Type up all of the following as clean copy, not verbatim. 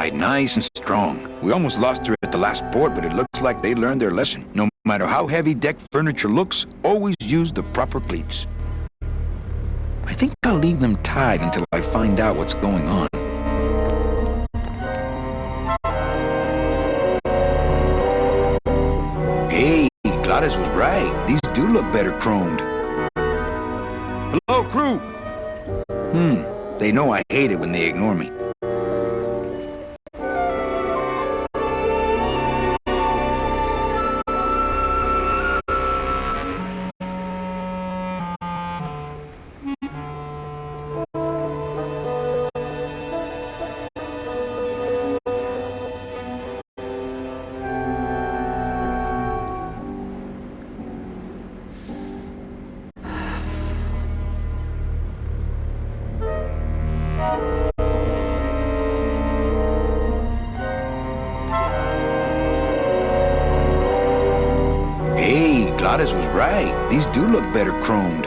tied nice and strong. We almost lost her at the last port, but it looks like they learned their lesson. No matter how heavy deck furniture looks, always use the proper cleats. I think I'll leave them tied until I find out what's going on. Hey, Gladys was right. These do look better chromed. Hello, crew! They know I hate it when they ignore me. Gladys was right. These do look better chromed.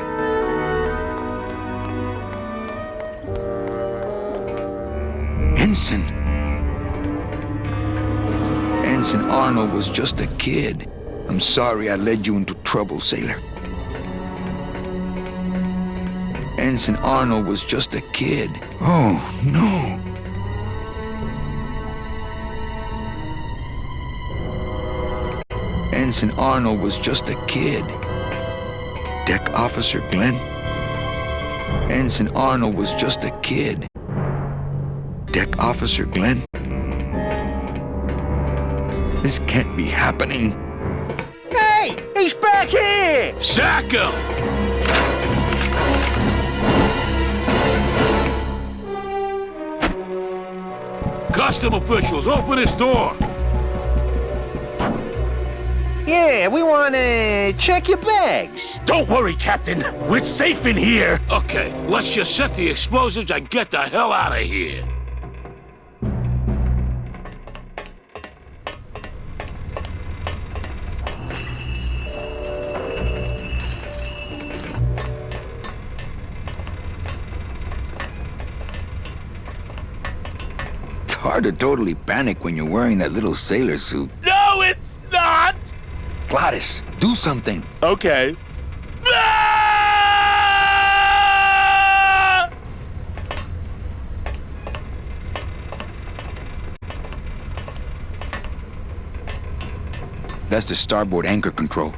Ensign. Ensign Arnold was just a kid. I'm sorry I led you into trouble, sailor. Ensign Arnold was just a kid. Oh, no. Ensign Arnold was just a kid. Deck Officer Glenn? Ensign Arnold was just a kid. Deck Officer Glenn? This can't be happening. Hey! He's back here! Sack him! Custom officials, open this door! Yeah, we want to check your bags. Don't worry, Captain. We're safe in here. Okay, let's just set the explosives and get the hell out of here. It's hard to totally panic when you're wearing that little sailor suit. No, it's not! Gladys, do something. Okay. That's the starboard anchor control.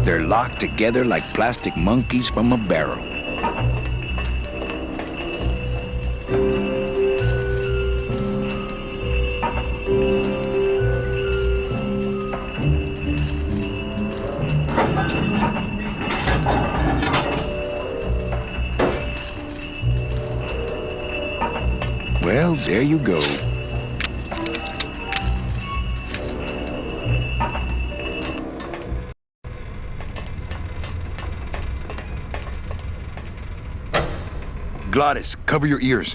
They're locked together like plastic monkeys from a barrel. Well, there you go. Gladys, cover your ears.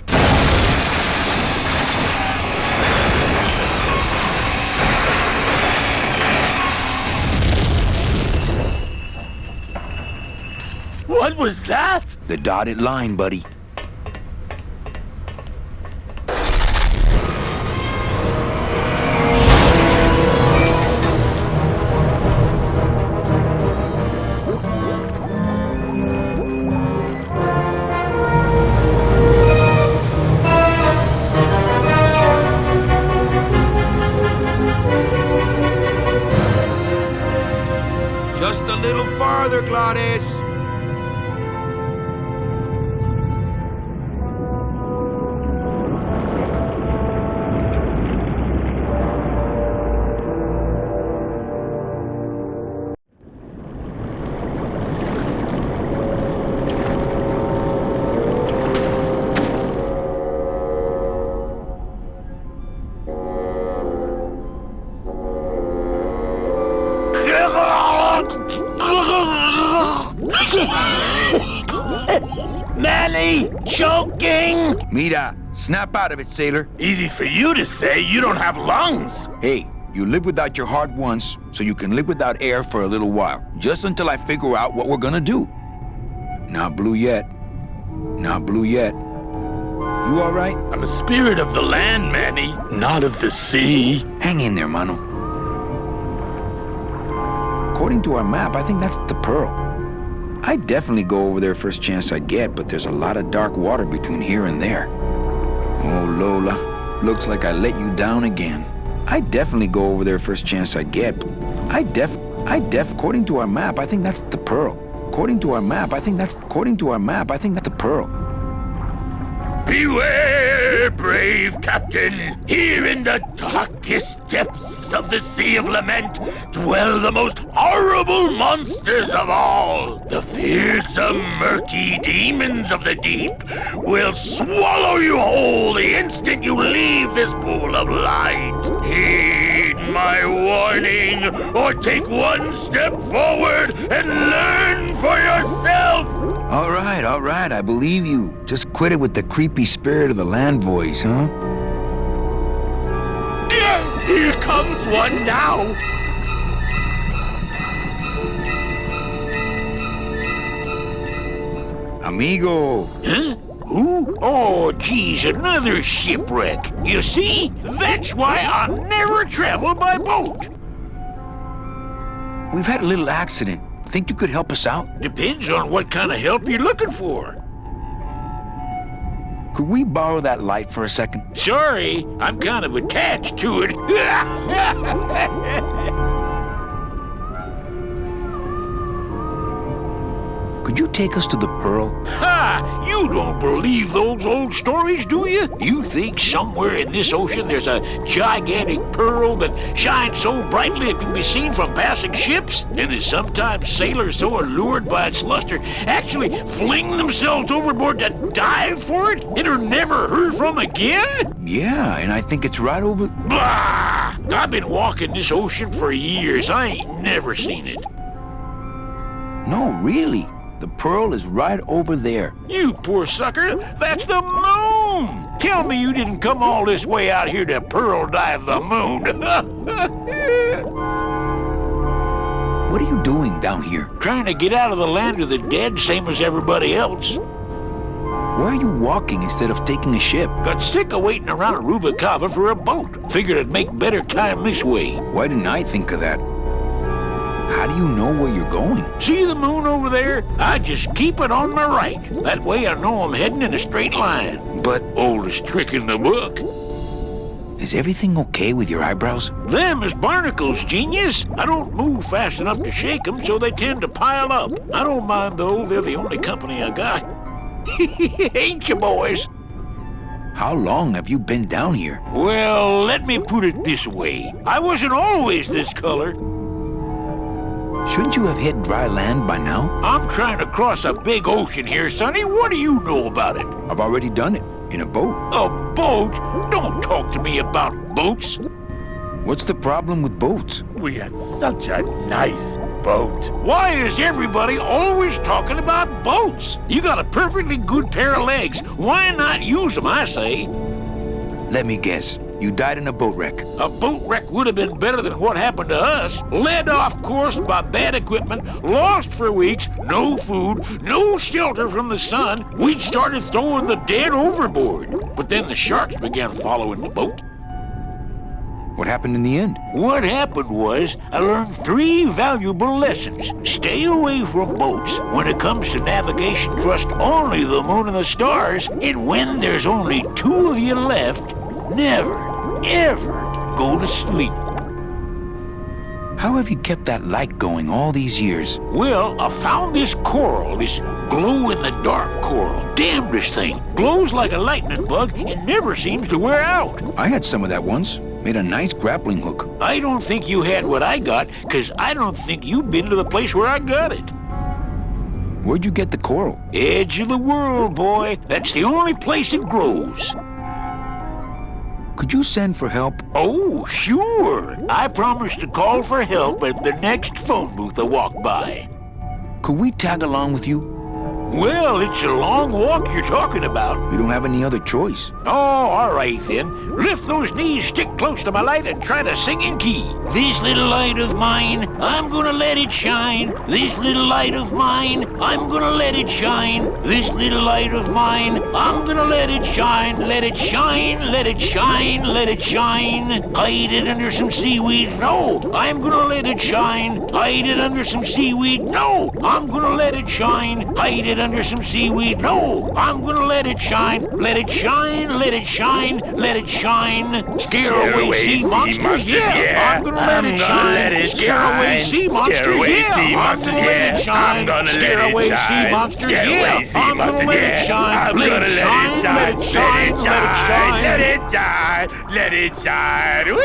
What was that? The dotted line, buddy. Just a little farther, Gladys. Manny, choking! Mira, snap out of it, sailor. Easy for you to say, you don't have lungs. Hey, you live without your heart once, so you can live without air for a little while. Just until I figure out what we're gonna do. Not blue yet. Not blue yet. You all right? I'm a spirit of the land, Manny, not of the sea. Hang in there, mano. According to our map, I think that's the Pearl. I'd definitely go over there first chance I get, but there's a lot of dark water between here and there. Oh, Lola, looks like I let you down again. I'd definitely go over there first chance I get. According to our map, I think that's the Pearl. According to our map, I think that's the Pearl. Beware, brave captain! Here in the darkest depths of the Sea of Lament dwell the most horrible monsters of all. The fearsome, murky demons of the deep will swallow you whole the instant you leave this pool of light. Heed my warning, or take one step forward and learn for yourself! All right, I believe you. Just quit it with the creepy spirit of the land voice, huh? Here comes one now! Amigo! Huh? Who? Oh, geez, another shipwreck. You see? That's why I'll never travel by boat. We've had a little accident. Think you could help us out? Depends on what kind of help you're looking for. Could we borrow that light for a second? Sorry, I'm kind of attached to it. Could you take us to the Pearl? Ha! You don't believe those old stories, do you? You think somewhere in this ocean there's a gigantic pearl that shines so brightly it can be seen from passing ships? And that sometimes sailors so allured by its luster actually fling themselves overboard to dive for it and are never heard from again? Yeah, and I think it's right over... Bah! I've been walking this ocean for years. I ain't never seen it. No, really. The Pearl is right over there. You poor sucker, that's the moon! Tell me you didn't come all this way out here to pearl dive the moon. What are you doing down here? Trying to get out of the land of the dead, same as everybody else. Why are you walking instead of taking a ship? Got sick of waiting around Rubicava for a boat. Figured I'd make better time this way. Why didn't I think of that? How do you know where you're going? See the moon over there? I just keep it on my right. That way I know I'm heading in a straight line. But... Oldest trick in the book. Is everything okay with your eyebrows? Them is barnacles, genius. I don't move fast enough to shake them, so they tend to pile up. I don't mind, though. They're the only company I got. Ain't you, boys? How long have you been down here? Well, let me put it this way. I wasn't always this color. Shouldn't you have hit dry land by now? I'm trying to cross a big ocean here, Sonny. What do you know about it? I've already done it. In a boat. A boat? Don't talk to me about boats. What's the problem with boats? We had such a nice boat. Why is everybody always talking about boats? You got a perfectly good pair of legs. Why not use them, I say? Let me guess. You died in a boat wreck. A boat wreck would have been better than what happened to us. Led off course by bad equipment, lost for weeks, no food, no shelter from the sun. We'd started throwing the dead overboard. But then the sharks began following the boat. What happened in the end? What happened was, I learned 3 valuable lessons. Stay away from boats. When it comes to navigation, trust only the moon and the stars. And when there's only 2 of you left, never, ever go to sleep. How have you kept that light going all these years? Well, I found this coral, this glow-in-the-dark coral. Damn, this thing glows like a lightning bug and never seems to wear out. I had some of that once. Made a nice grappling hook. I don't think you had what I got, because I don't think you've been to the place where I got it. Where'd you get the coral? Edge of the world, boy. That's the only place it grows. Could you send for help? Oh, sure. I promise to call for help at the next phone booth I walk by. Could we tag along with you? Well, it's a long walk you're talking about. We don't have any other choice. Oh, all right then. Lift those knees, stick close to my light, and try to sing in key. This little light of mine, I'm gonna let it shine. This little light of mine, I'm gonna let it shine. This little light of mine, I'm gonna let it shine. Let it shine, let it shine, let it shine. Hide it under some seaweed. No, I'm gonna let it shine. Hide it under some seaweed. No, I'm gonna let it shine. Hide it under some seaweed. No, I'm gonna let it shine. Let it shine, let it shine, let it shine. Scare away sea monsters, yeah. I'm gonna let it shine. Scare away sea monsters, yeah. I'm gonna let it shine. Scare away sea monsters, yeah. I'm gonna let it shine. Let it shine, let it shine, let it shine. Let it shine, let it shine.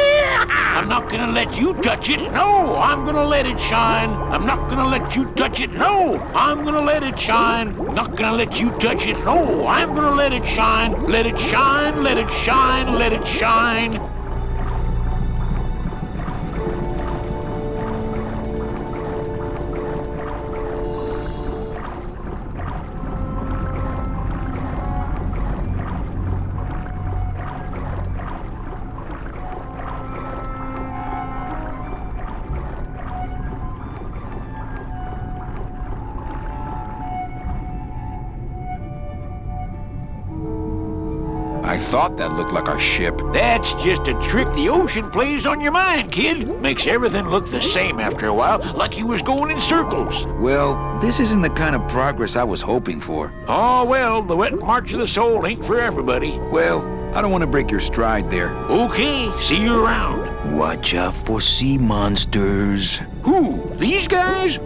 I'm not gonna let you touch it. No, I'm gonna let it shine. I'm not gonna let you touch it. No, I'm gonna let it shine. Not gonna let you touch it. No, I'm gonna let it shine. Let it shine, let it shine, let it shine. I thought that looked like our ship. That's just a trick the ocean plays on your mind, kid. Makes everything look the same after a while, like you was going in circles. Well, this isn't the kind of progress I was hoping for. Oh, well, the wet march of the soul ain't for everybody. Well, I don't want to break your stride there. Okay, see you around. Watch out for sea monsters. Who? These guys?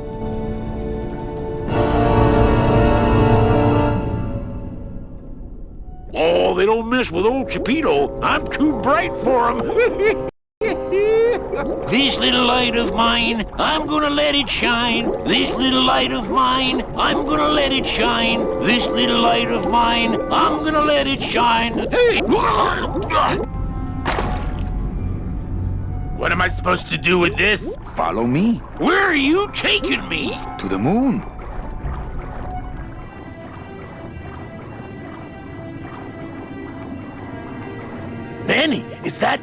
Oh, they don't mess with old Chipito. I'm too bright for them. This little light of mine, I'm gonna let it shine. This little light of mine, I'm gonna let it shine. This little light of mine, I'm gonna let it shine. Hey! What am I supposed to do with this? Follow me. Where are you taking me? To the moon. Danny, is that...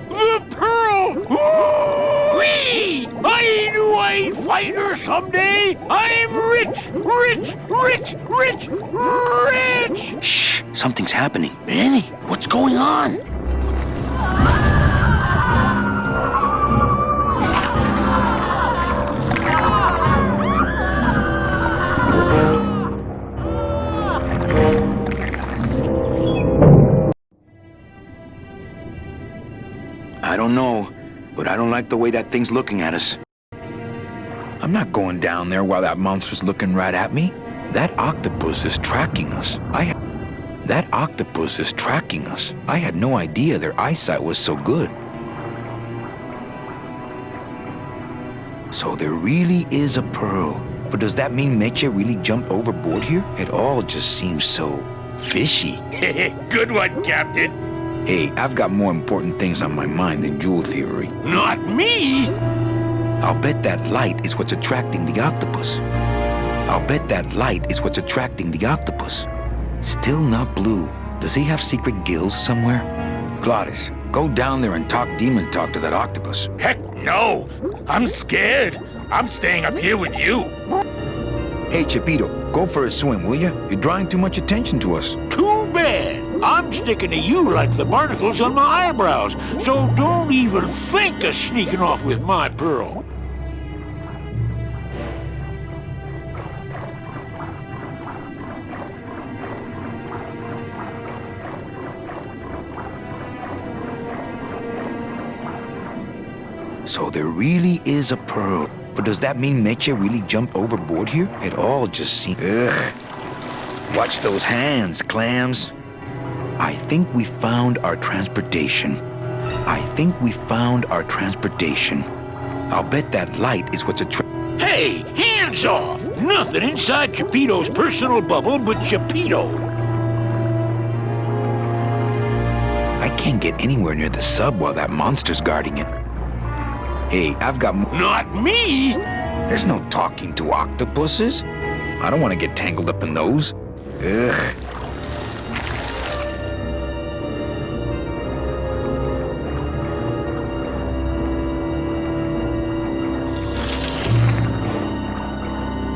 The pearl! Whee! I knew I'd find her someday! I'm rich! Rich! Rich! Rich! Rich! Shh, something's happening. Danny, what's going on? I don't know, but I don't like the way that thing's looking at us. I'm not going down there while that monster's looking right at me. That octopus is tracking us. That octopus is tracking us. I had no idea their eyesight was so good. So there really is a pearl. But does that mean Meche really jumped overboard here? It all just seems so fishy. Good one, Captain. Hey, I've got more important things on my mind than jewel theory. Not me! I'll bet that light is what's attracting the octopus. I'll bet that light is what's attracting the octopus. Still not blue. Does he have secret gills somewhere? Glottis, go down there and talk demon talk to that octopus. Heck no! I'm scared. I'm staying up here with you. Hey, Chipito, go for a swim, will ya? You're drawing too much attention to us. Too bad! I'm sticking to you like the barnacles on my eyebrows, so don't even think of sneaking off with my pearl. So there really is a pearl. But does that mean Meche really jumped overboard here? It all just seems... Ugh. Watch those hands, clams. I think we found our transportation. I'll bet that light is what's Hey, hands off! Nothing inside Chapito's personal bubble but Chapito. I can't get anywhere near the sub while that monster's guarding it. Hey, I've got... Not me! There's no talking to octopuses. I don't want to get tangled up in those. Ugh.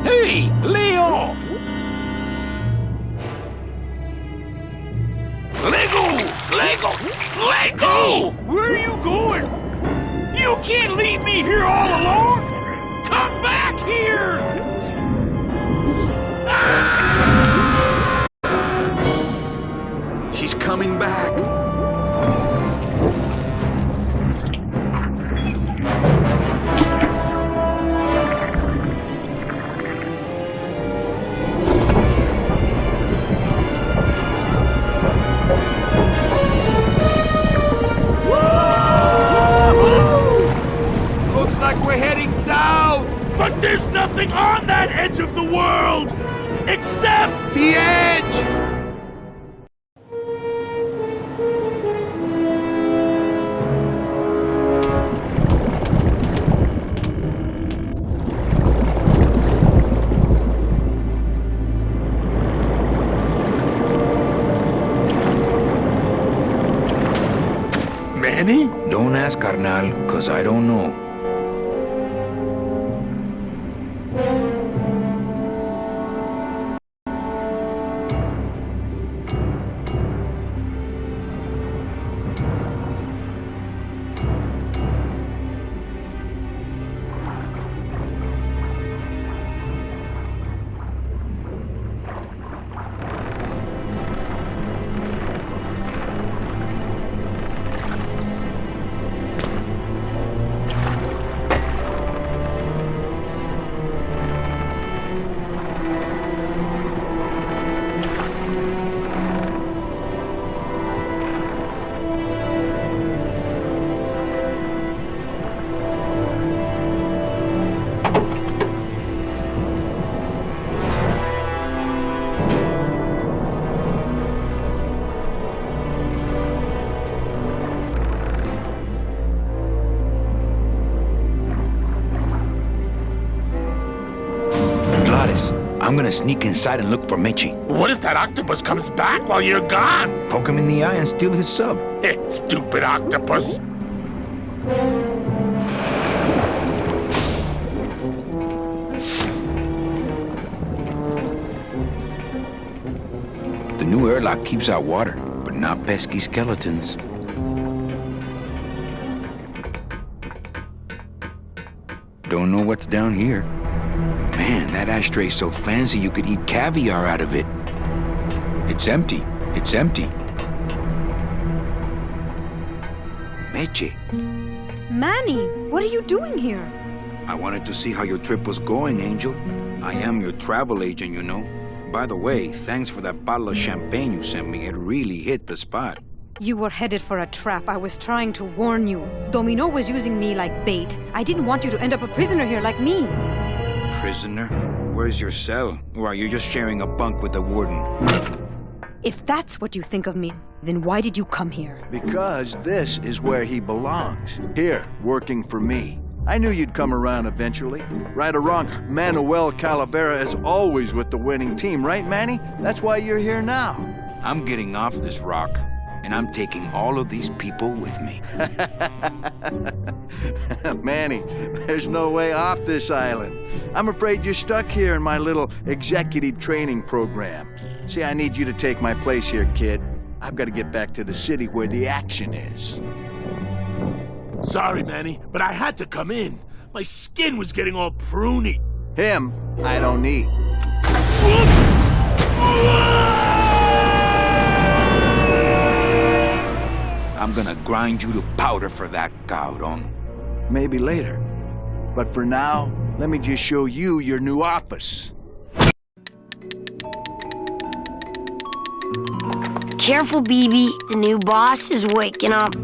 Hey, lay off! Let go! Where are you going? You can't leave me here all alone! Come back here! She's coming back. Looks like we're heading south. But there's nothing on that edge of the world! Except... The edge! Manny? Don't ask, carnal, cause I don't know. I'm gonna sneak inside and look for Meche. What if that octopus comes back while you're gone? Poke him in the eye and steal his sub. Stupid octopus. The new airlock keeps out water, but not pesky skeletons. Don't know what's down here. Man, that ashtray's so fancy you could eat caviar out of it. It's empty. It's empty. Meche, Manny, what are you doing here? I wanted to see how your trip was going, Angel. I am your travel agent, you know. By the way, thanks for that bottle of champagne you sent me. It really hit the spot. You were headed for a trap. I was trying to warn you. Domino was using me like bait. I didn't want you to end up a prisoner here like me. Prisoner? Where's your cell? Or are you just sharing a bunk with the warden? If that's what you think of me, then why did you come here? Because this is where he belongs. Here, working for me. I knew you'd come around eventually. Right or wrong, Manuel Calavera is always with the winning team, right, Manny? That's why you're here now. I'm getting off this rock, and I'm taking all of these people with me. Manny, there's no way off this island. I'm afraid you're stuck here in my little executive training program. See, I need you to take my place here, kid. I've got to get back to the city where the action is. Sorry, Manny, but I had to come in. My skin was getting all pruny. Him, I don't need. I'm gonna grind you to powder for that, cabrón. maybe later. But for now, let me just show you your new office. Careful, BB. The new boss is waking up.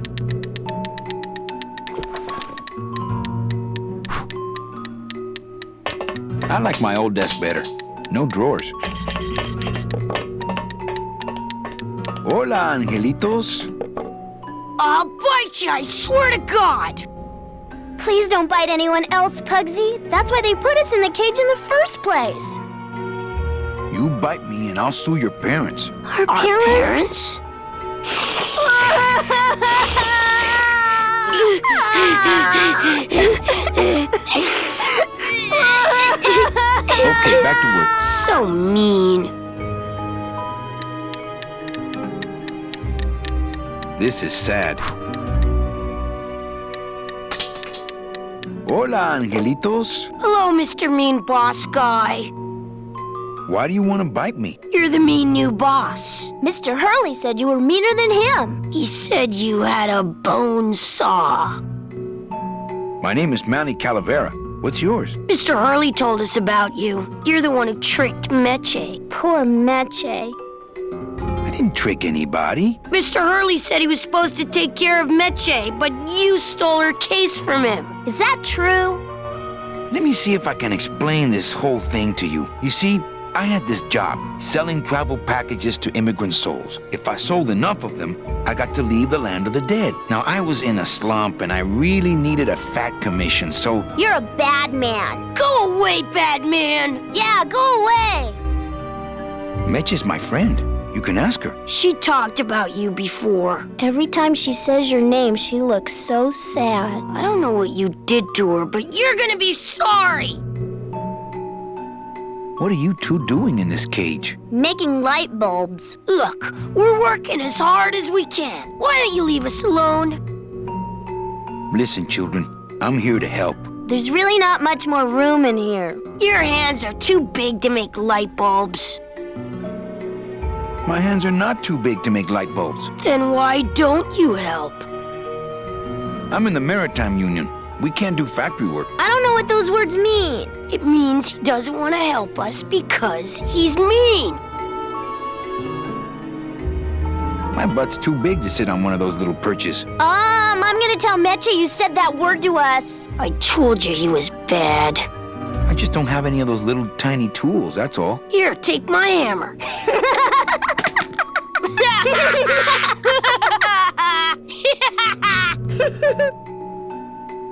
I like my old desk better. No drawers. Hola, angelitos. I'll bite you, I swear to God! Please don't bite anyone else, Pugsy. That's why they put us in the cage in the first place. You bite me and I'll sue your parents. Our parents? Okay, back to work. So mean. This is sad. Hola, angelitos. Hello, Mr. Mean Boss Guy. Why do you want to bite me? You're the mean new boss. Mr. Hurley said you were meaner than him. He said you had a bone saw. My name is Manny Calavera. What's yours? Mr. Hurley told us about you. You're the one who tricked Meche. Poor Meche. I didn't trick anybody. Mr. Hurley said he was supposed to take care of Meche, but you stole her case from him. Is that true? Let me see if I can explain this whole thing to you. You see, I had this job, selling travel packages to immigrant souls. If I sold enough of them, I got to leave the land of the dead. Now, I was in a slump, and I really needed a fat commission, so... You're a bad man. Go away, bad man! Yeah, go away! Mitch is my friend. You can ask her. She talked about you before. Every time she says your name, she looks so sad. I don't know what you did to her, but you're gonna be sorry! What are you two doing in this cage? Making light bulbs. Look, we're working as hard as we can. Why don't you leave us alone? Listen, children, I'm here to help. There's really not much more room in here. Your hands are too big to make light bulbs. My hands are not too big to make light bulbs. Then why don't you help? I'm in the Maritime Union. We can't do factory work. I don't know what those words mean. It means he doesn't want to help us because he's mean. My butt's too big to sit on one of those little perches. I'm gonna tell Meche you said that word to us. I told you he was bad. I just don't have any of those little tiny tools, that's all. Here, take my hammer.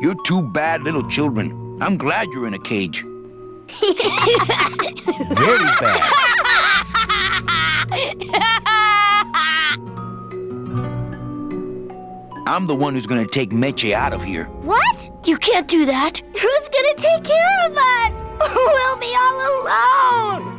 You're two bad little children. I'm glad you're in a cage. Very bad. I'm the one who's gonna take Meche out of here. What? You can't do that. Who's gonna take care of us? We'll be all alone.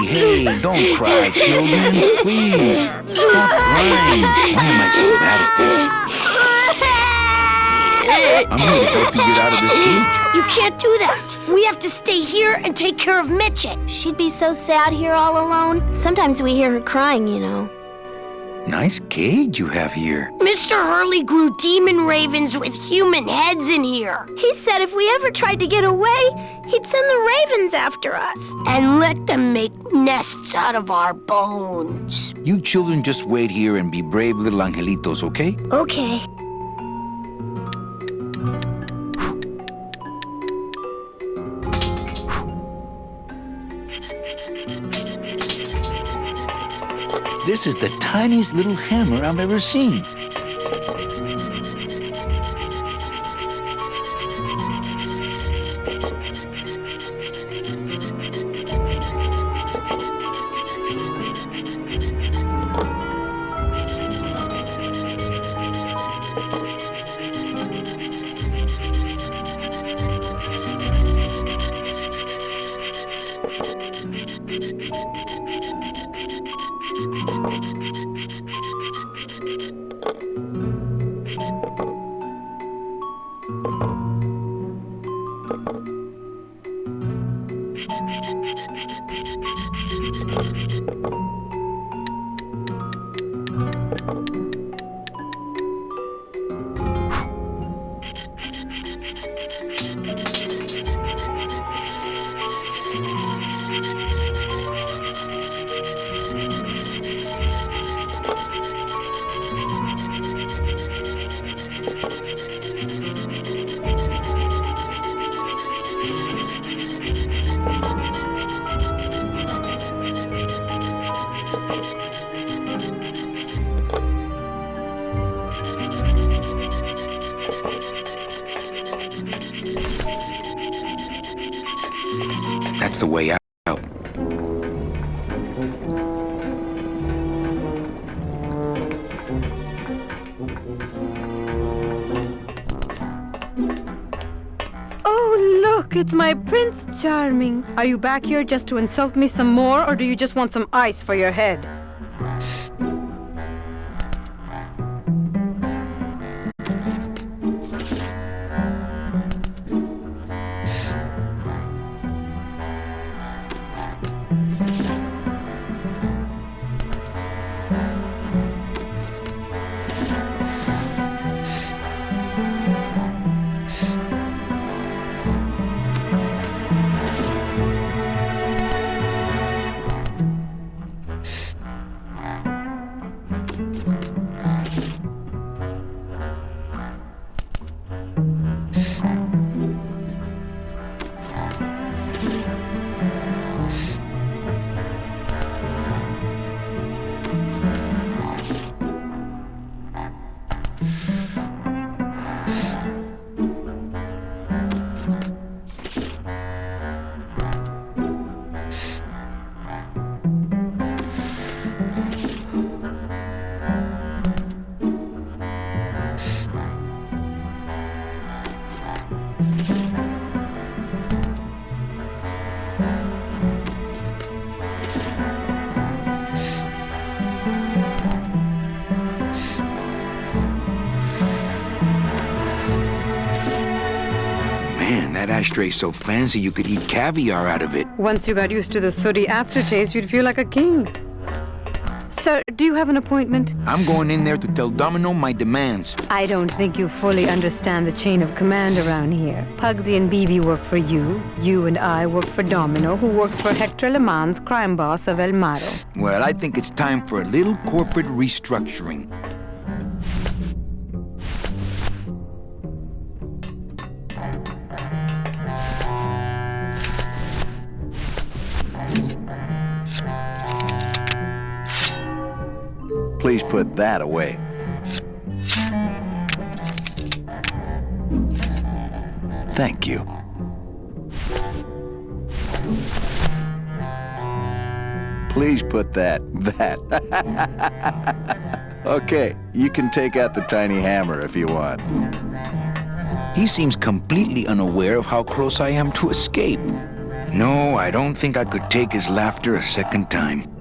Hey, don't cry, children. Please, stop crying. Why am I so bad at this? I'm here to help you get out of this cage. You can't do that. We have to stay here and take care of Meche. She'd be so sad here all alone. Sometimes we hear her crying, you know. Nice cage you have here. Mr. Hurley grew demon ravens with human heads in here. He said if we ever tried to get away, he'd send the ravens after us. And let them make nests out of our bones. You children just wait here and be brave little angelitos, okay? Okay. This is the tiniest little hammer I've ever seen. that's the way out. Oh, look, it's my Prince Charming. Are you back here just to insult me some more, or do you just want some ice for your head? That ashtray's so fancy you could eat caviar out of it. Once you got used to the sooty aftertaste, you'd feel like a king. Sir, do you have an appointment? I'm going in there to tell Domino my demands. I don't think you fully understand the chain of command around here. Pugsy and BB work for you. You and I work for Domino, who works for Hector Le Mans, crime boss of El Maro. Well, I think it's time for a little corporate restructuring. Please put that away. Thank you. Please put that. Okay, you can take out the tiny hammer if you want. He seems completely unaware of how close I am to escape. No, I don't think I could take his laughter a second time.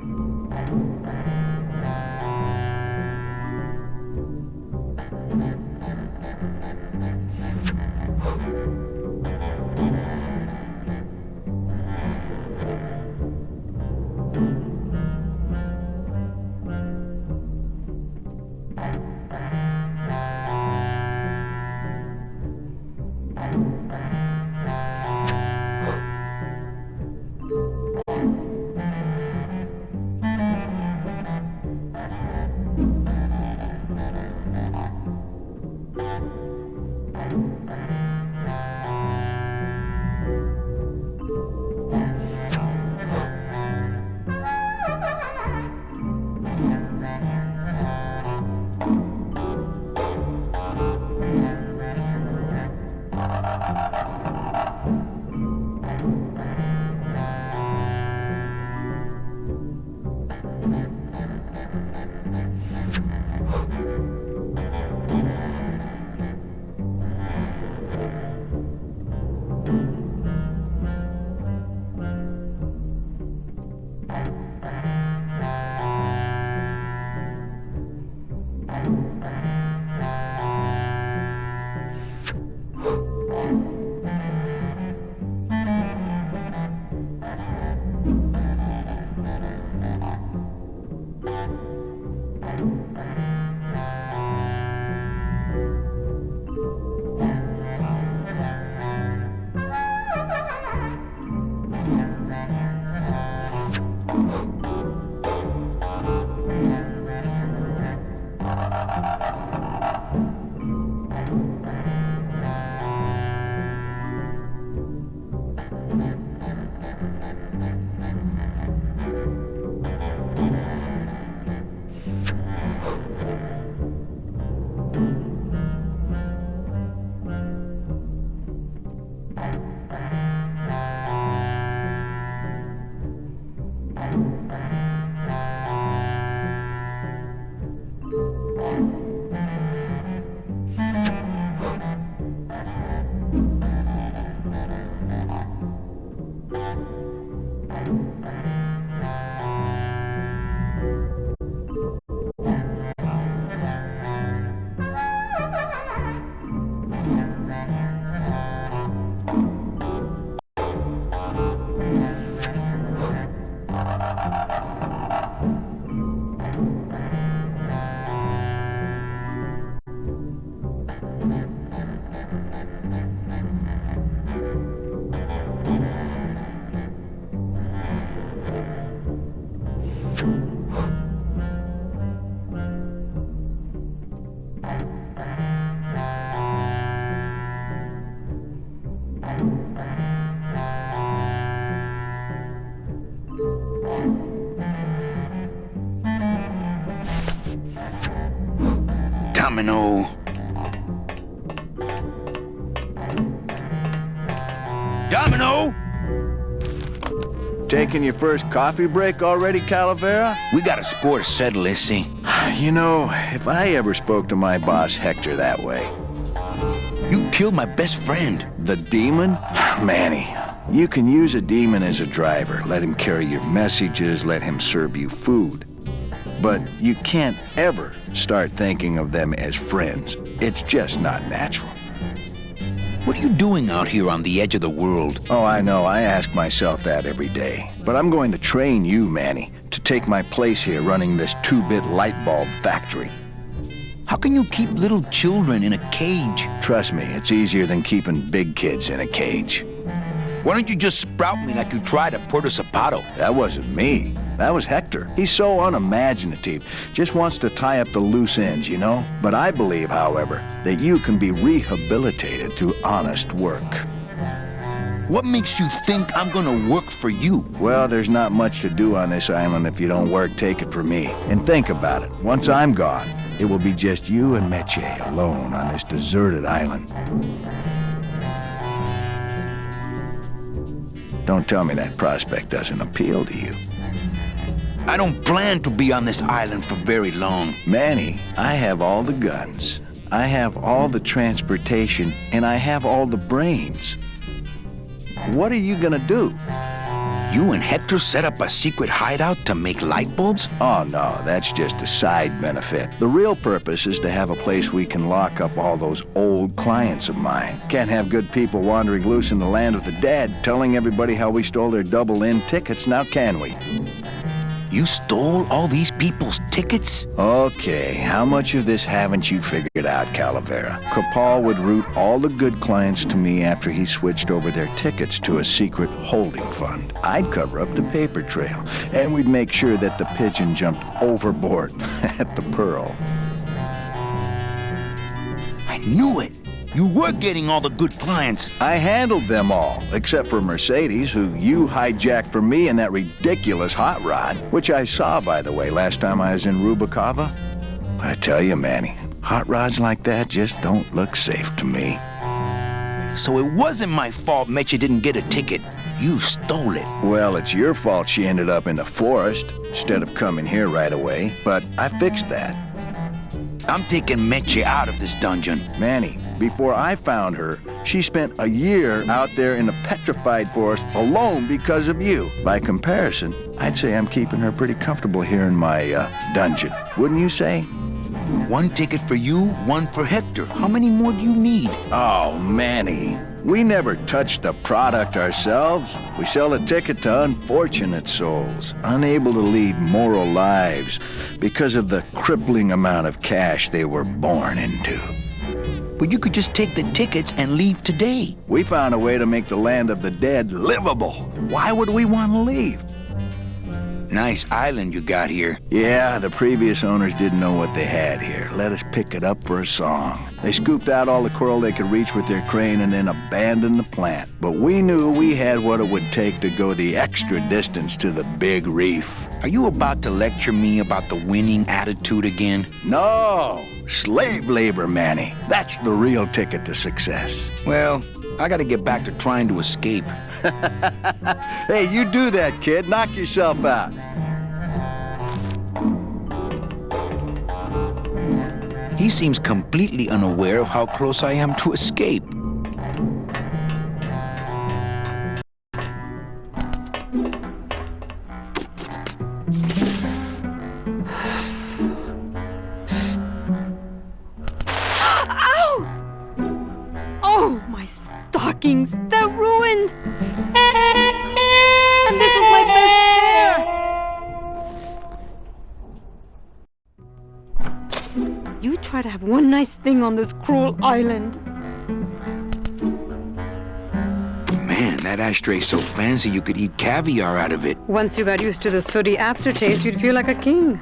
Domino. Domino! Taking your first coffee break already, Calavera? We got a score to settle, Issy. You know, if I ever spoke to my boss Hector that way. You killed my best friend. The demon? Manny, you can use a demon as a driver. Let him carry your messages, let him serve you food. But you can't ever start thinking of them as friends. It's just not natural. What are you doing out here on the edge of the world? Oh, I know. I ask myself that every day. But I'm going to train you, Manny, to take my place here running this 2-bit light bulb factory. How can you keep little children in a cage? Trust me, it's easier than keeping big kids in a cage. Why don't you just sprout me like you tried at Puerto Zapato? That wasn't me. That was Hector. He's so unimaginative. Just wants to tie up the loose ends, you know? But I believe, however, that you can be rehabilitated through honest work. What makes you think I'm gonna work for you? Well, there's not much to do on this island if you don't work, take it from me. And think about it. Once I'm gone, it will be just you and Meche alone on this deserted island. Don't tell me that prospect doesn't appeal to you. I don't plan to be on this island for very long. Manny, I have all the guns, I have all the transportation, and I have all the brains. What are you gonna do? You and Hector set up a secret hideout to make light bulbs? Oh no, that's just a side benefit. The real purpose is to have a place we can lock up all those old clients of mine. Can't have good people wandering loose in the land of the dead, telling everybody how we stole their double-in tickets, now can we? You stole all these people's tickets? Okay, how much of this haven't you figured out, Calavera? Capal would route all the good clients to me after he switched over their tickets to a secret holding fund. I'd cover up the paper trail, and we'd make sure that the pigeon jumped overboard at the Pearl. I knew it! You were getting all the good clients. I handled them all, except for Mercedes, who you hijacked from me in that ridiculous hot rod, which I saw, by the way, last time I was in Rubacava. I tell you, Manny, hot rods like that just don't look safe to me. So it wasn't my fault Meche didn't get a ticket. You stole it. Well, it's your fault she ended up in the forest instead of coming here right away, but I fixed that. I'm taking Meche out of this dungeon. Manny, before I found her, she spent a year out there in the petrified forest alone because of you. By comparison, I'd say I'm keeping her pretty comfortable here in my dungeon. Wouldn't you say? One ticket for you, one for Hector. How many more do you need? Oh, Manny. We never touch the product ourselves. We sell a ticket to unfortunate souls, unable to lead moral lives because of the crippling amount of cash they were born into. But you could just take the tickets and leave today. We found a way to make the land of the dead livable. Why would we want to leave? Nice island you got here. Yeah, the previous owners didn't know what they had here. Let us pick it up for a song. They scooped out all the coral they could reach with their crane and then abandoned the plant. But we knew we had what it would take to go the extra distance to the big reef. Are you about to lecture me about the winning attitude again? No! Slave labor, Manny. That's the real ticket to success. Well, I gotta get back to trying to escape. Hey, you do that, kid. Knock yourself out. He seems completely unaware of how close I am to escape. They're ruined! And this was my best pair! You try to have one nice thing on this cruel island. Man, that ashtray's so fancy you could eat caviar out of it. Once you got used to the sooty aftertaste, you'd feel like a king.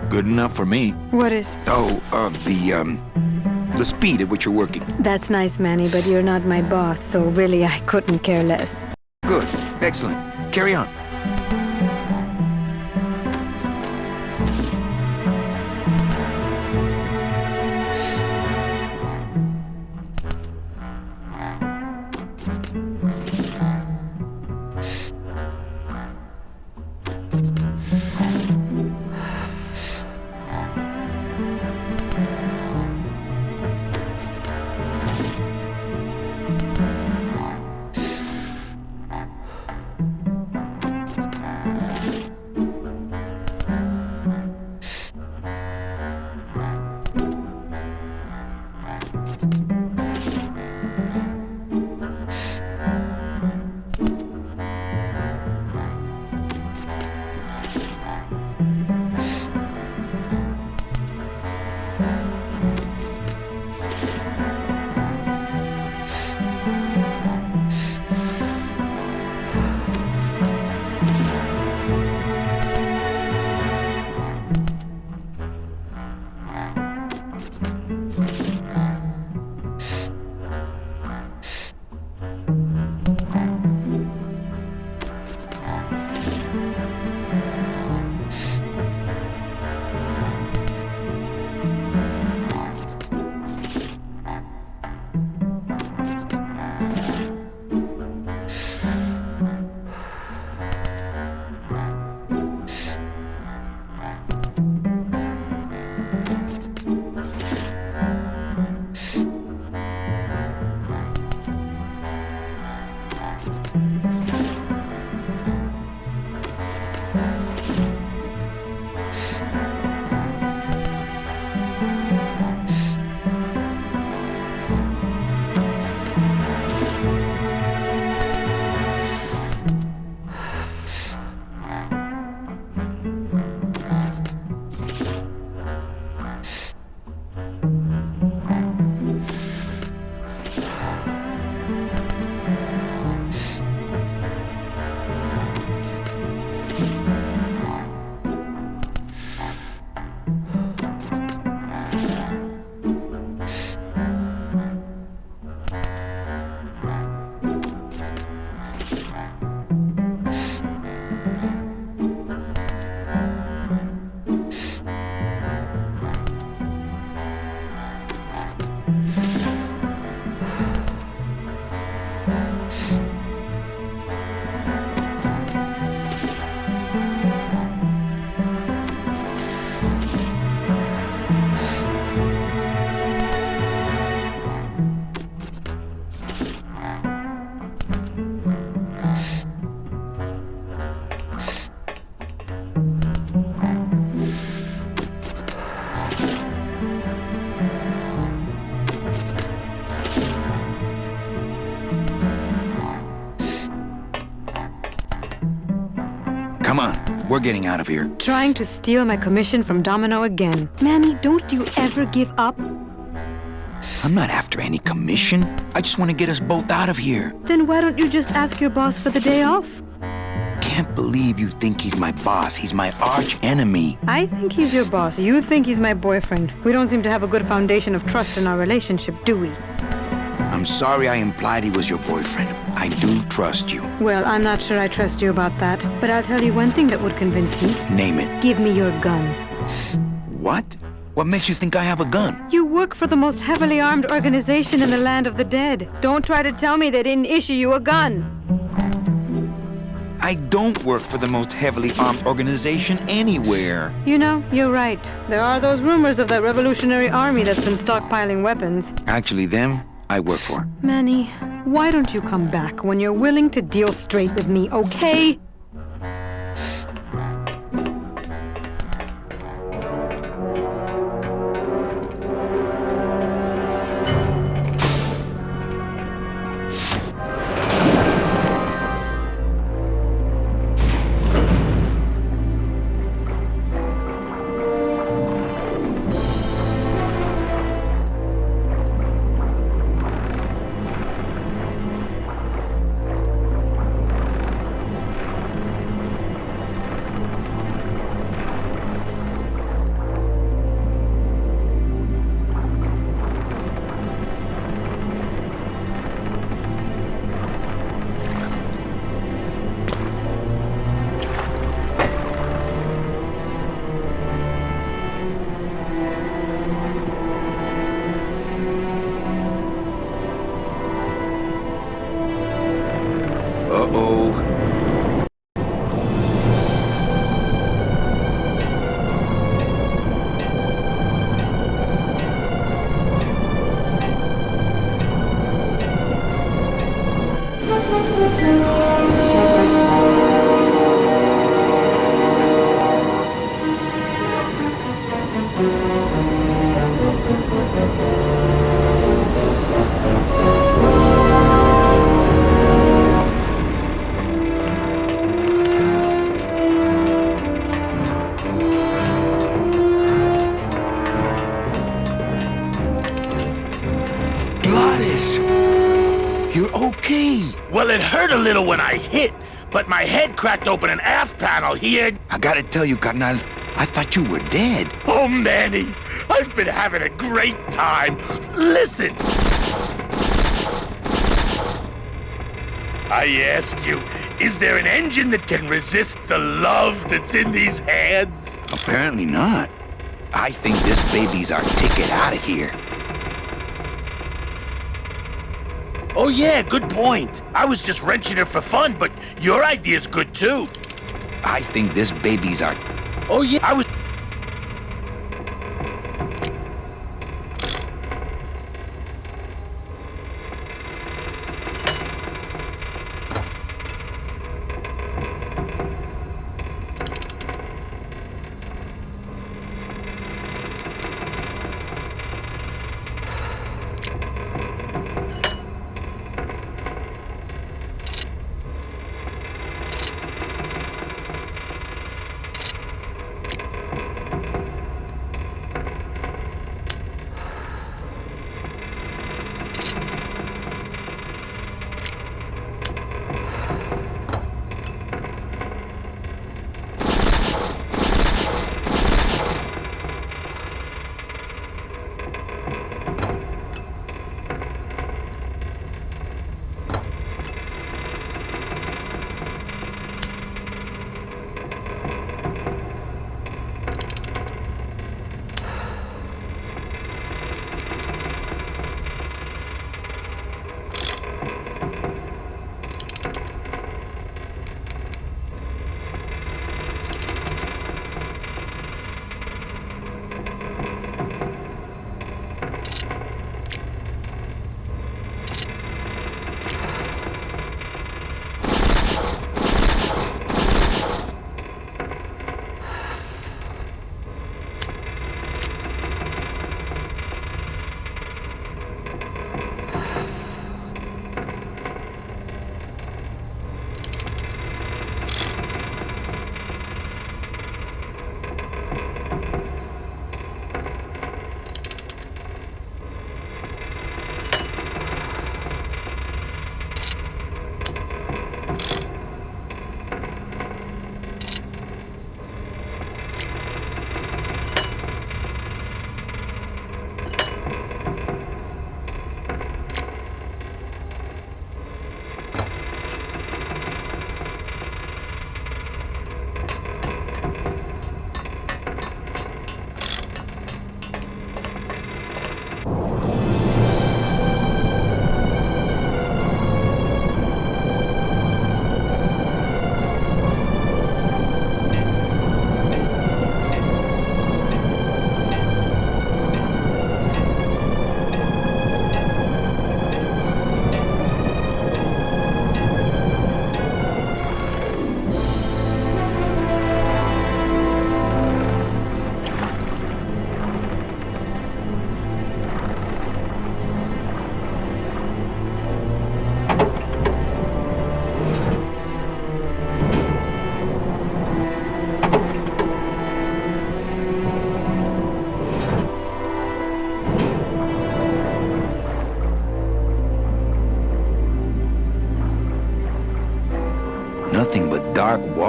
Good enough for me. What is? Oh, the speed at which you're working. That's nice, Manny, but you're not my boss, so really I couldn't care less. Good. Excellent. Carry on. We're getting out of here. Trying to steal my commission from Domino again. Manny, don't you ever give up? I'm not after any commission. I just want to get us both out of here. Then why don't you just ask your boss for the day off? Can't believe you think he's my boss. He's my arch enemy. I think he's your boss. You think he's my boyfriend. We don't seem to have a good foundation of trust in our relationship, do we? I'm sorry I implied he was your boyfriend. I do trust you. Well, I'm not sure I trust you about that. But I'll tell you one thing that would convince me. Name it. Give me your gun. What? What makes you think I have a gun? You work for the most heavily armed organization in the land of the dead. Don't try to tell me they didn't issue you a gun. I don't work for the most heavily armed organization anywhere. You know, you're right. There are those rumors of that revolutionary army that's been stockpiling weapons. Actually, them, I work for. Manny, why don't you come back when you're willing to deal straight with me, okay? Uh-oh. You're okay. Well, it hurt a little when I hit, but my head cracked open an aft panel here. I gotta tell you, carnal, I thought you were dead. Oh, Manny, I've been having a great time. Listen. I ask you, is there an engine that can resist the love that's in these hands? Apparently not. I think this baby's our ticket out of here. Oh yeah, good point. I was just wrenching it for fun, but your idea's good too. I think this baby's our... Oh yeah, I was...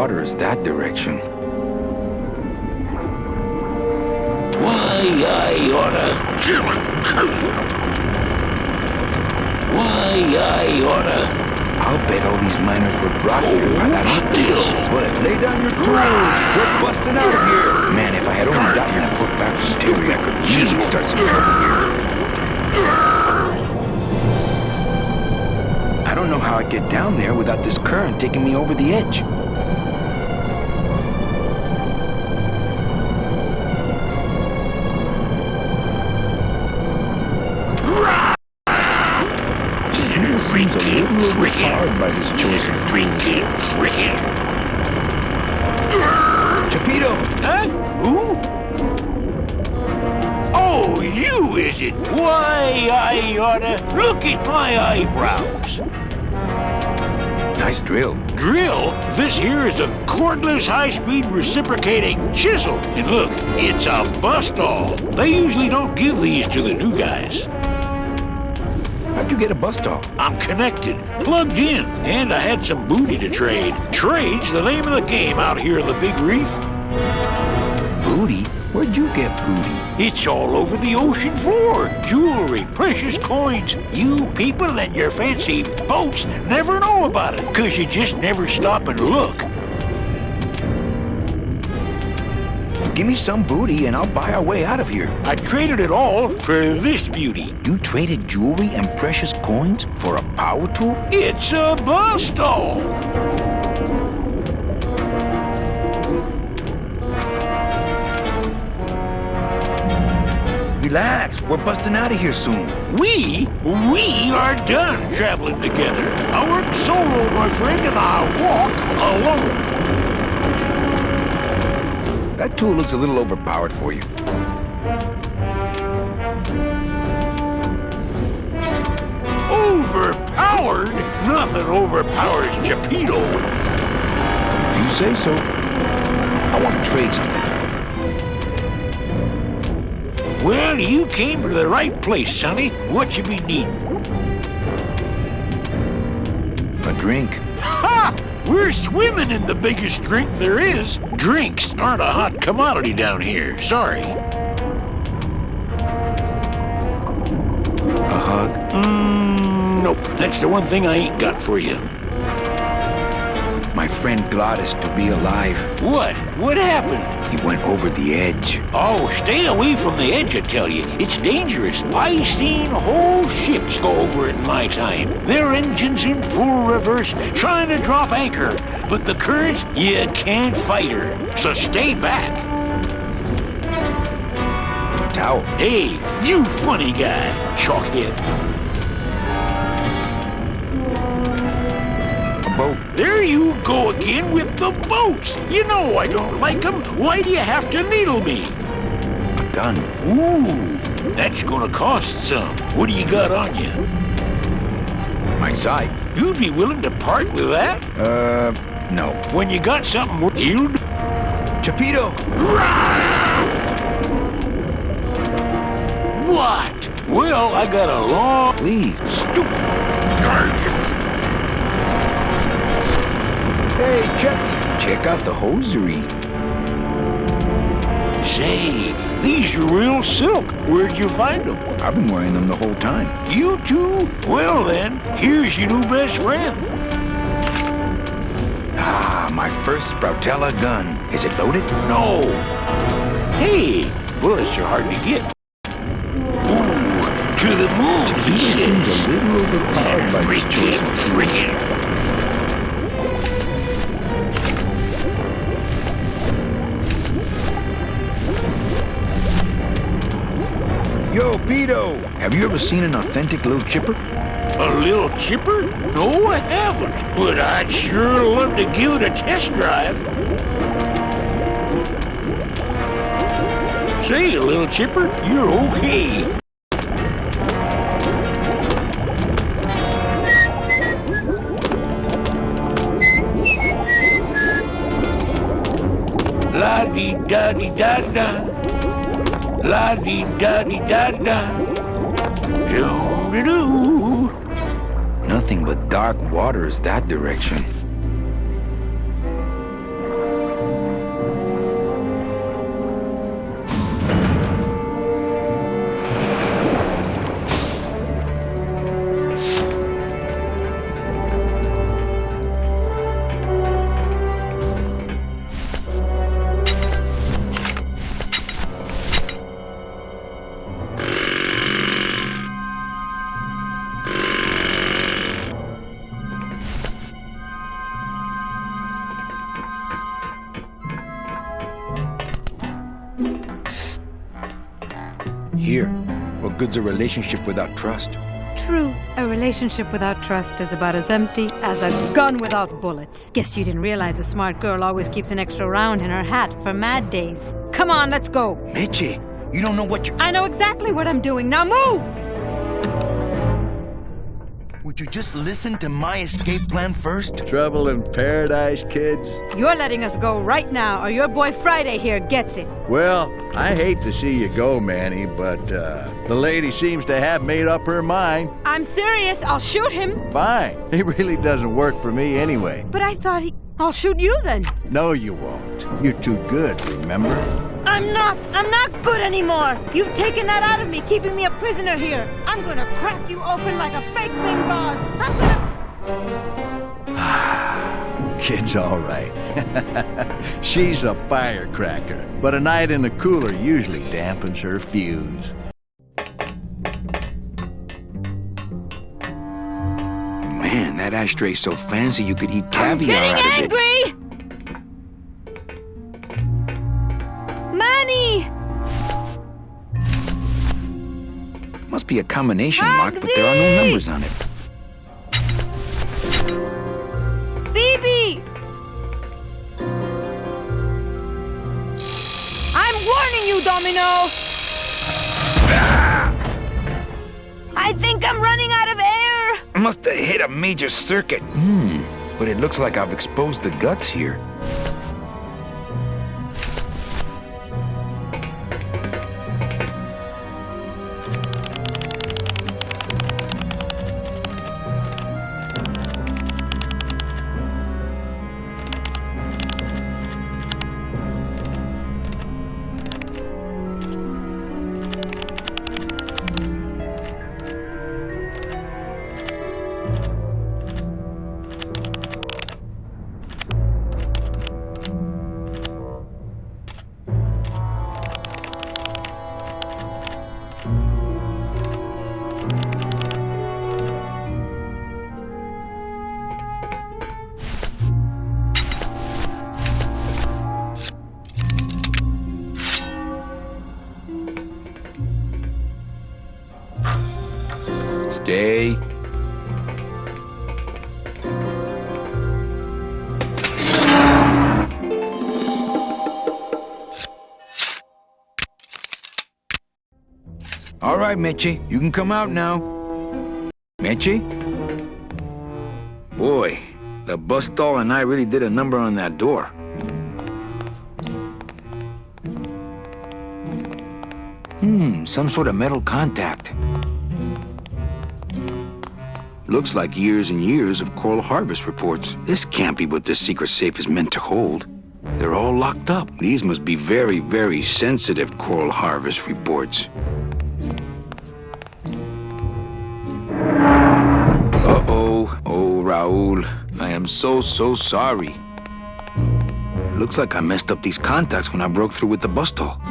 water is that direction. Why, I oughta... Why, I oughta... I'll bet all these miners were brought here by that octopus. Well, lay down your tools. We're busting out of here. Man, if I had only gotten that book back to Terry, I could really start some trouble here. I don't know how I'd get down there without this current taking me over the edge. Seems a little overpowered by his choice of tools. Chapito! Huh? Who? Oh, you, is it? Why, I oughta... Look at my eyebrows. Nice drill. Drill? This here is a cordless, high-speed reciprocating chisel. And look, it's a bust-all. They usually don't give these to the new guys. How'd you get a bust-off? I'm connected, plugged in, and I had some booty to trade. Trade's the name of the game out here in the Big Reef. Booty? Where'd you get booty? It's all over the ocean floor. Jewelry, precious coins. You people and your fancy boats never know about it, 'cause you just never stop and look. Give me some booty and I'll buy our way out of here. I traded it all for this beauty. You traded jewelry and precious coins for a power tool? It's a bust-all. Relax, we're busting out of here soon. We are done traveling together. I work solo, my friend, and I walk alone. That tool looks a little overpowered for you. Overpowered? Nothing overpowers Chapito. If you say so. I want to trade something. Well, you came to the right place, Sonny. What you be needing? A drink. Ha! We're swimming in the biggest drink there is. Drinks aren't a hot commodity down here. Sorry. A hug? Nope. That's the one thing I ain't got for you. My friend Gladys to be alive. What? What happened? He went over the edge. Oh, stay away from the edge, I tell you. It's dangerous. I seen whole ships go over it in my time. Their engines in full reverse, trying to drop anchor. But the current, you can't fight her. So stay back. A towel. Hey, you funny guy, chalkhead. Boat. There you go again with the boats. You know I don't like them. Why do you have to needle me? A gun. Ooh, that's gonna cost some. What do you got on you? My scythe. You'd be willing to part with that? No. When you got something worth yield? Chapito! What? Well, I got a long... Please, stupid. Hey, check out the hosiery. Say, these are real silk. Where'd you find them? I've been wearing them the whole time. You too? Well then, here's your new best friend. Ah, my first Sproutella gun. Is it loaded? No. Hey, bullets are hard to get. Ooh, to the moon, he seems says. a little overpowered by his choice of tools. Yo, Pito! Have you ever seen an authentic little chipper? A little chipper? No, I haven't. But I'd sure love to give it a test drive. Say, little chipper, you're okay. La-dee-da-dee-da-da. La-dee-da-dee-da-da. Do-do-do. Nothing but dark waters that direction. Here, what good's a relationship without trust? True, a relationship without trust is about as empty as a gun without bullets. Guess you didn't realize a smart girl always keeps an extra round in her hat for mad days. Come on, let's go. Meche, you don't know what you're... I know exactly what I'm doing. Now move! Would you just listen to my escape plan first? Trouble in paradise, kids? You're letting us go right now, or your boy Friday here gets it. Well, I hate to see you go, Manny, but the lady seems to have made up her mind. I'm serious. I'll shoot him. Fine. He really doesn't work for me anyway. But I thought I'll shoot you then. No, you won't. You're too good, remember? I'm not good anymore. You've taken that out of me, keeping me a prisoner here. I'm gonna crack you open like a fake thing gauze. I'm gonna... Kid's all right. She's a firecracker, but a night in the cooler usually dampens her fuse. Man, that ashtray's so fancy you could eat caviar I'm out of getting it. angry! Manny! Must be a combination lock, but there are no numbers on it. BB! I'm warning you, Domino! I think I'm running out of air! Must have hit a major circuit. But it looks like I've exposed the guts here. Stay. All right, Meche, you can come out now. Meche? Boy, the bus doll and I really did a number on that door. Some sort of metal contact. Looks like years and years of coral harvest reports. This can't be what this secret safe is meant to hold. They're all locked up. These must be very, very sensitive coral harvest reports. Uh-oh. Oh, Raul. I am so sorry. Looks like I messed up these contacts when I broke through with the bus doll.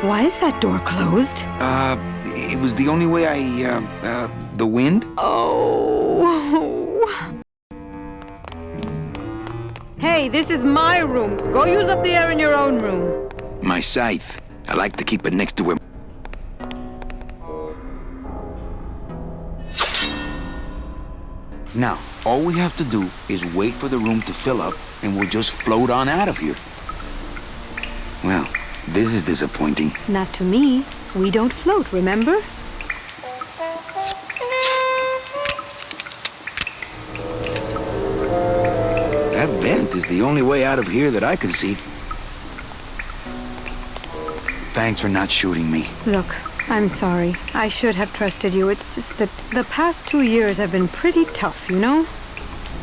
Why is that door closed? It was the only way the wind? Oh. Hey, this is my room. Go use up the air in your own room. My scythe. I like to keep it next to where... Now, all we have to do is wait for the room to fill up, and we'll just float on out of here. Well, this is disappointing. Not to me. We don't float, remember? That vent is the only way out of here that I can see. Thanks for not shooting me. Look, I'm sorry. I should have trusted you. It's just that the past 2 years have been pretty tough, you know?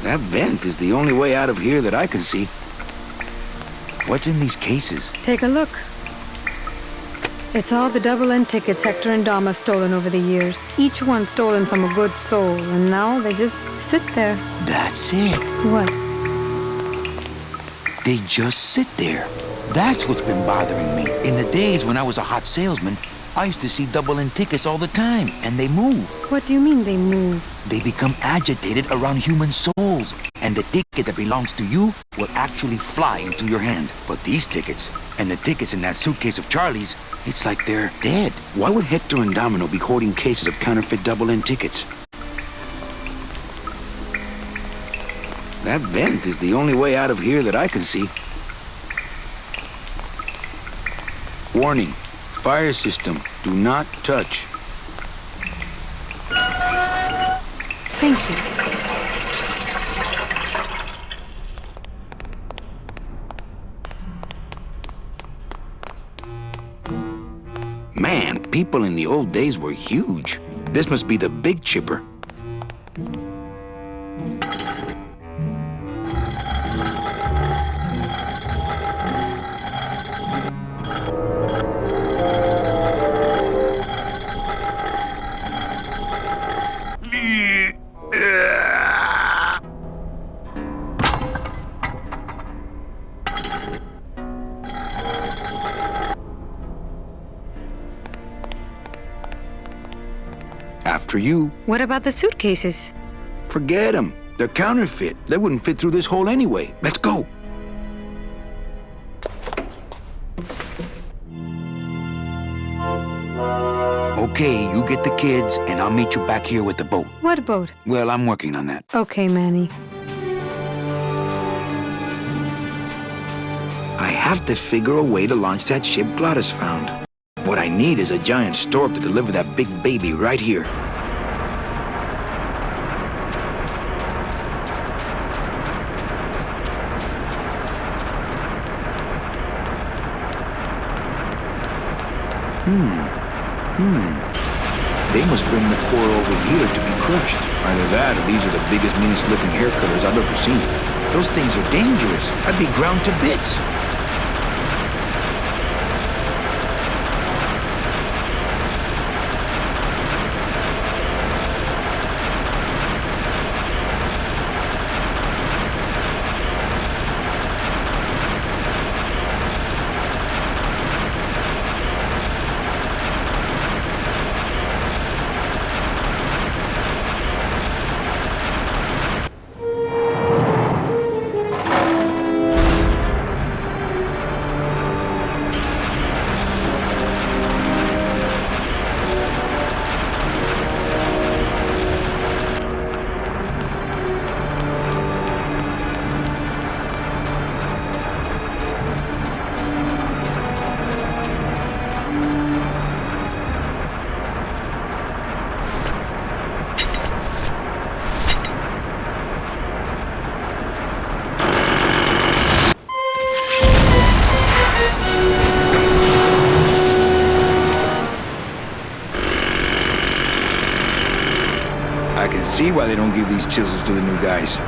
That vent is the only way out of here that I can see. What's in these cases? Take a look. It's all the double-end tickets Hector and Dom have stolen over the years. Each one stolen from a good soul, and now they just sit there. That's it. What? They just sit there. That's what's been bothering me. In the days when I was a hot salesman, I used to see double-in tickets all the time, and they move. What do you mean they move? They become agitated around human souls, and the ticket that belongs to you will actually fly into your hand. But these tickets, and the tickets in that suitcase of Charlie's, it's like they're dead. Why would Hector and Domino be hoarding cases of counterfeit double-in tickets? That vent is the only way out of here that I can see. Warning, fire system, do not touch. Thank you. Man, people in the old days were huge. This must be the big chipper. After you. What about the suitcases? Forget them. They're counterfeit. They wouldn't fit through this hole anyway. Let's go. Okay, you get the kids, and I'll meet you back here with the boat. What boat? Well, I'm working on that. Okay, Manny. I have to figure a way to launch that ship Gladys found. What I need is a giant stork to deliver that big baby right here. They must bring the core over here to be crushed. Either that or these are the biggest, meanest looking hair cutters I've ever seen. Those things are dangerous. I'd be ground to bits. I can see why they don't give these chisels to the new guys.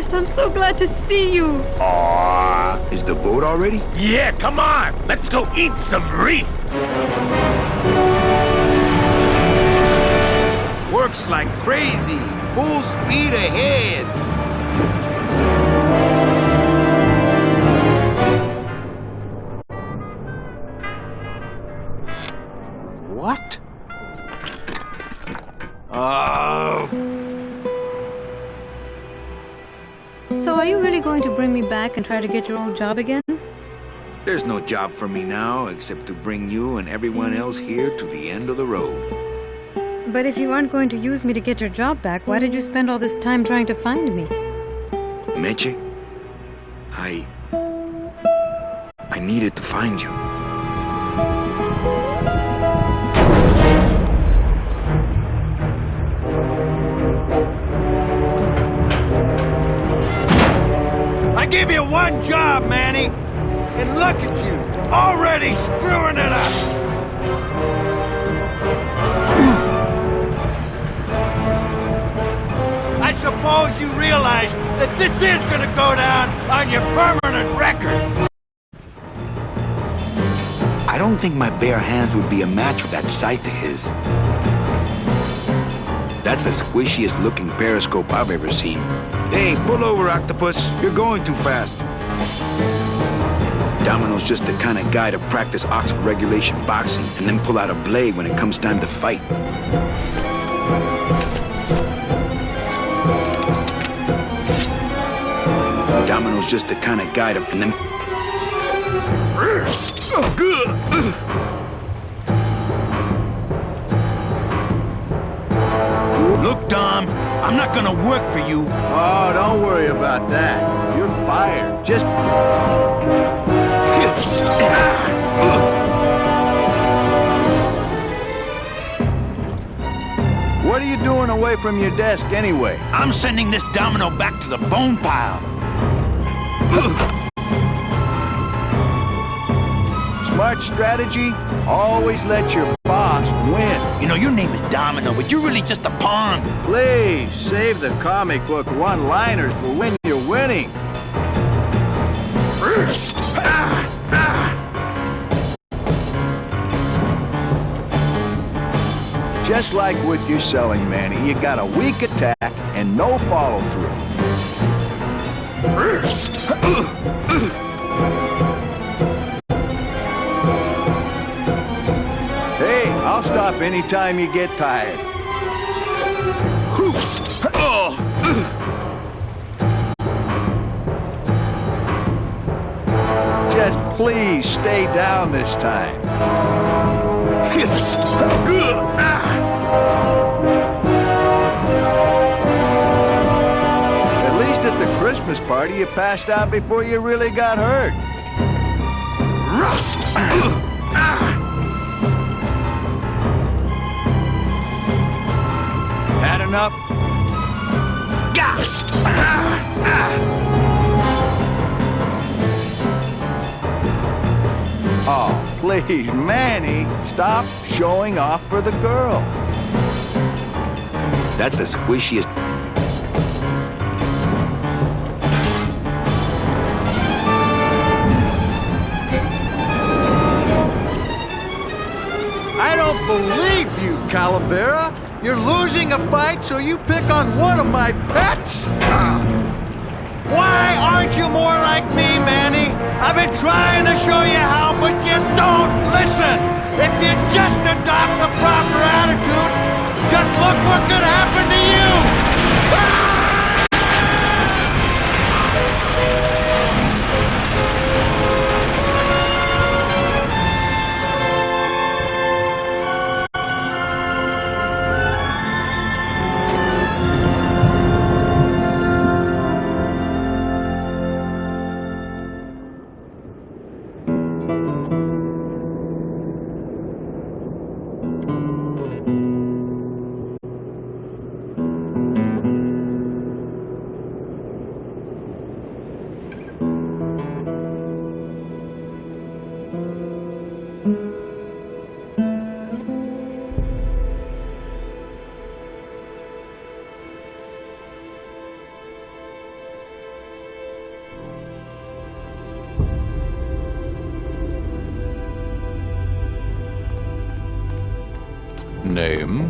Yes, I'm so glad to see you. Aww. Is the boat all ready? Yeah, come on. Let's go eat some reef. Works like crazy. Full speed ahead. What? Oh. So are you really going to bring me back and try to get your old job again? There's no job for me now except to bring you and everyone else here to the end of the road. But if you aren't going to use me to get your job back, why did you spend all this time trying to find me? Meche, I needed to find you. I give you one job, Manny. And look at you, already screwing it up. I suppose you realize that this is gonna go down on your permanent record. I don't think my bare hands would be a match with that scythe of his. That's the squishiest looking periscope I've ever seen. Hey, pull over, Octopus. You're going too fast. Domino's just the kind of guy to practice Oxford regulation boxing and then pull out a blade when it comes time to fight. Domino's just the kind of guy to... and then... Look, Dom, I'm not gonna work for you. Oh, don't worry about that. You're fired. Just... What are you doing away from your desk anyway? I'm sending this domino back to the bone pile. Smart strategy, always let your boss win. You know, your name is Domino, but you're really just a pawn. Please, save the comic book one-liners for when you're winning. Just like with your selling, Manny, you got a weak attack and no follow-through. Hey, I'll stop anytime you get tired. Just please stay down this time. At least at the Christmas party, you passed out before you really got hurt. Had enough? Oh, please, Manny, stop showing off for the girl. That's the squishiest... I don't believe you, Calavera. You're losing a fight, so you pick on one of my pets? Why aren't you more like me, Manny? I've been trying to show you how, but you don't listen. If you just adopt the proper attitude, just look what could happen to you. Name?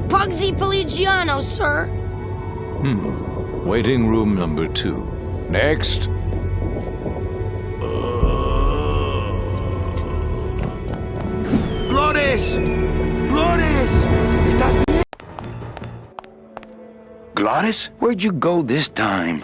Pugsy Pelagiano, sir. Waiting room number 2. Next. ¡Flores! ¡Flores! ¿Estás bien? Glottis, where'd you go this time?